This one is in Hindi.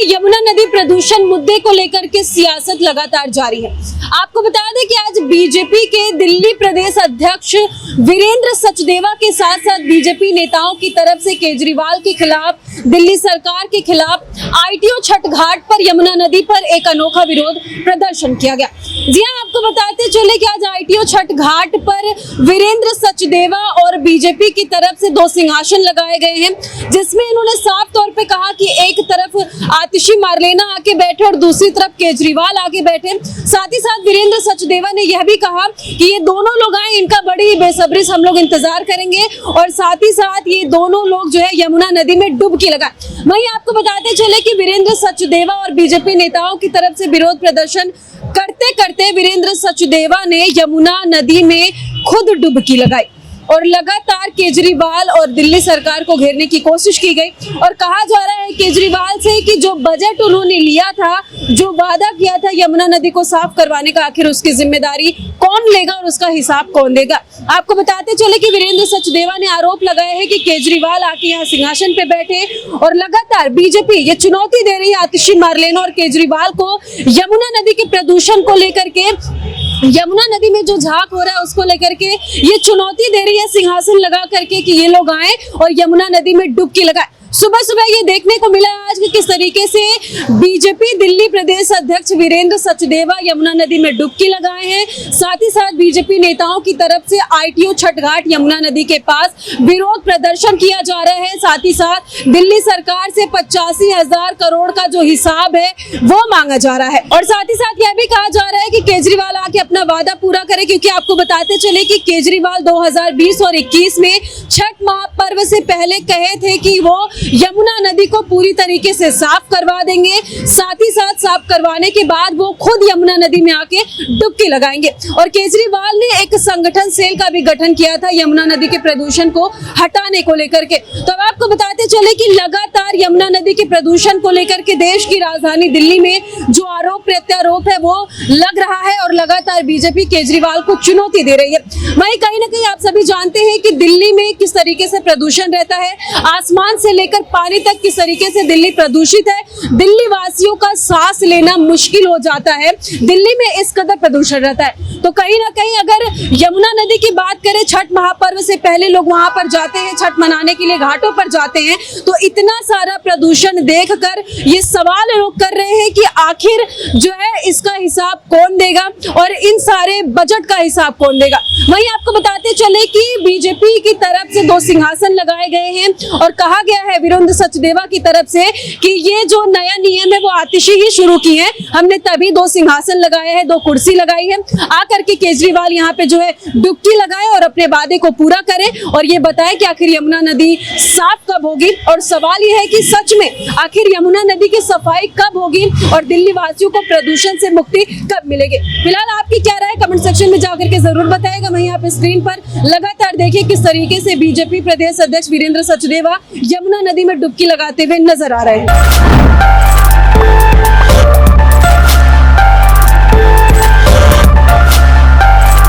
यमुना नदी प्रदूषण मुद्दे को लेकर के सियासत लगातार जारी है। आपको बता दें कि आज बीजेपी के दिल्ली प्रदेश अध्यक्ष वीरेंद्र सचदेवा के साथ साथ बीजेपी नेताओं की तरफ से केजरीवाल के खिलाफ, दिल्ली सरकार के खिलाफ आईटीओ छठ घाट पर यमुना नदी पर एक अनोखा विरोध प्रदर्शन किया गया। जी हां, आपको बताते चले कि आज आईटीओ छठ घाट पर वीरेंद्र सचदेवा और बीजेपी की तरफ से दो सिंहासन लगाए गए हैं, जिसमें इन्होंने साफ तौर पे कहा कि एक तरफ आतिशी मारलेना आके बैठे और दूसरी तरफ केजरीवाल आके बैठे। साथ ही साथ वीरेंद्र सचदेवा ने यह भी कहा कि ये दोनों लोग आए, इनका बड़ी बेसब्री से हम लोग इंतजार करेंगे और साथ ही साथ ये दोनों लोग जो है यमुना नदी में डुबकी लगाए। वहीं आपको बताते चले कि वीरेंद्र सचदेवा और बीजेपी नेताओं की तरफ से विरोध प्रदर्शन करते करते वीरेंद्र सचदेवा ने यमुना नदी में खुद डुबकी लगाई और लगातार केजरीवाल और दिल्ली सरकार को घेरने की कोशिश की गई और कहा जा रहा है केजरीवाल से कि जो बजट उन्होंने लिया था, जो वादा किया था यमुना नदी को साफ करवाने का, आखिर उसकी जिम्मेदारी कौन लेगा और उसका हिसाब कौन देगा। आपको बताते चले कि वीरेंद्र सचदेवा ने आरोप लगाया है कि केजरीवाल आके यहाँ सिंहासन पे बैठे और लगातार बीजेपी ये चुनौती दे रही है आतिशी मारलेना और केजरीवाल को यमुना नदी के प्रदूषण को लेकर के, यमुना नदी में जो झाग हो रहा है उसको लेकर के ये चुनौती दे रही है सिंहासन लगा करके कि ये लोग आए और यमुना नदी में डुबकी लगाए। सुबह सुबह ये देखने को मिला आज कि किस तरीके से बीजेपी दिल्ली प्रदेश अध्यक्ष वीरेंद्र सचदेवा यमुना नदी में डुबकी लगाए हैं। साथ ही साथ बीजेपी नेताओं की तरफ से आईटीओ छठ घाट यमुना नदी के पास विरोध प्रदर्शन किया जा रहा है। साथ ही साथ दिल्ली सरकार से 85,000 करोड़ का जो हिसाब है वो मांगा जा रहा है और साथ ही साथ यह भी कहा जा रहा है कि केजरीवाल आके अपना वादा पूरा करे, क्योंकि आपको बताते चले कि केजरीवाल 2020 और 21 में छठ महापर्व से पहले कहे थे कि वो यमुना नदी को पूरी तरीके से साफ करवा देंगे। साथ ही साथ साफ करवाने के बाद वो खुद यमुना नदी में आके डुबकी लगाएंगे और केजरीवाल ने एक संगठन सेल का भी गठन किया था यमुना नदी के प्रदूषण को हटाने को लेकर के। तो अब आपको बताते चले कि लगातार यमुना नदी के प्रदूषण को लेकर के देश की राजधानी दिल्ली में जो आरोप प्रत्यारोप है वो लग रहा है और लगातार बीजेपी केजरीवाल को चुनौती दे रही है। वहीं कहीं ना कहीं आप सभी जानते हैं कि दिल्ली में किस तरीके से प्रदूषण रहता है, आसमान से लेकर पानी तक किस तरीके से दिल्ली प्रदूषित है। दिल्ली वासियों का सांस लेना मुश्किल हो जाता है, दिल्ली में इस कदर प्रदूषण रहता है। तो कहीं ना कहीं अगर यमुना नदी की बात करें, छठ महापर्व से पहले लोग वहां पर जाते हैं, छठ मनाने के लिए घाटों पर जाते हैं, तो इतना सारा प्रदूषण देखकर ये सवाल लोग कर रहे हैं कि आखिर जो है इसका हिसाब कौन देगा और इन सारे बजट का हिसाब कौन देगा। वहीं आपको बताते चले कि बीजेपी की तरफ से दो सिंहासन लगाए गए हैं और कहा गया है वीरेंद्र सचदेवा की तरफ से कि ये जो नया नियम है वो आतिशी ही शुरू की है, हमने तभी दो सिंहासन लगाए हैं, दो कुर्सी लगाई है, आकर के केजरीवाल यहाँ पे जो है डुबकी लगाए और अपने वादे को पूरा करें और ये बताए कि आखिर यमुना नदी साफ कब होगी। और सवाल ये है कि सच में आखिर यमुना नदी की सफाई कब होगी और दिल्ली वासियों को प्रदूषण से मुक्ति कब मिलेगी। फिलहाल आपकी क्या राय कमेंट सेक्शन में जाकर के जरूर बताएगा। वहीं आप स्क्रीन पर लगातार देखिए किस तरीके से बीजेपी प्रदेश अध्यक्ष वीरेंद्र सचदेवा यमुना नदी में डुबकी लगाते हुए नजर आ रहे हैं।